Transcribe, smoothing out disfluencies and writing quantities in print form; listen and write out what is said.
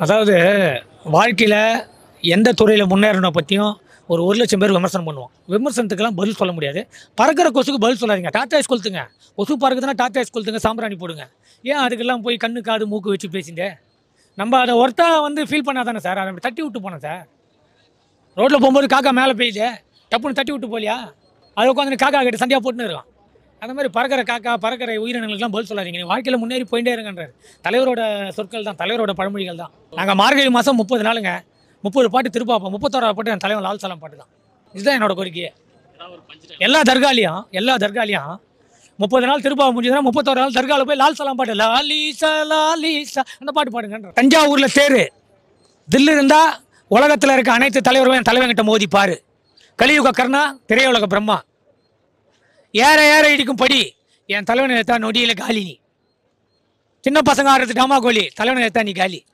அதாவது வாழ்க்கையில் எந்த துறையில் முன்னேறணும் பற்றியும் ஒரு 1,00,000 பேர் விமர்சனம் பண்ணுவோம். விமர்சனத்துக்கெல்லாம் பதில் சொல்ல முடியாது. பறக்கிற கொசுக்கு பதில் சொல்லாதீங்க. டாட்டா கொளுத்துங்க. கொசு பறக்குதுன்னா டாட்டா கொளுத்துங்க, சாம்பிராணி போடுங்க. ஏன் அதுக்கெல்லாம் போய் கண்ணு காது மூக்கு வச்சு பேசிங்க? நம்ம அதை ஒருத்தா ஃபீல் பண்ணாதானே சார். அதை தட்டி விட்டு போனேன் சார். ரோட்டில் போகும்போது காக்கா மேலே பெய்யுது, டப்புன்னு தட்டி விட்டு போலியா? அதை உட்காந்து காக்கா கிட்ட சண்டையாக போட்டுன்னு இருக்கான். அந்த மாதிரி பறக்கிற காக்கா, பறக்கிற உயிரினங்களுக்கெல்லாம் பதில் சொல்லாதீங்க. நீங்கள் வாழ்க்கையில் முன்னேறி போயிட்டே இருங்கன்றார். தலைவரோட சொற்கள் தான், தலைவரோட பழமொழிகள் தான். நாங்கள் மார்கழி மாதம் 30 நாளுங்க 30 பாட்டு திருப்பாப்போம். 31வது பாட்டு என் தலைவன் லால் சலாம் பாட்டு தான். இதுதான் என்னோட கோரிக்கையே. எல்லா தர்காலையும் 30 நாள் திருப்பாவை முடிஞ்சதுன்னா 31 நாள் தர்காவில் போய் லால் சலாம் பாட்டு, லாலிசா லாலிசா அந்த பாட்டு பாடுங்கன்ற. தஞ்சாவூரில் தேர் தில்லு இருந்தால் உலகத்தில் இருக்க அனைத்து தலைவர்களும் என் தலைவன்கிட்ட மோதி பாரு. கலியுக கர்ணா, திரையுலக பிரம்மா, ஏற ஏற இடிக்கும் படி என் தலைவனை எடுத்தா நொடியில் காலி. நீ சின்ன பசங்க ஆடுறது டாமா கோலி, தலைவனை எடுத்தா நீ காலி.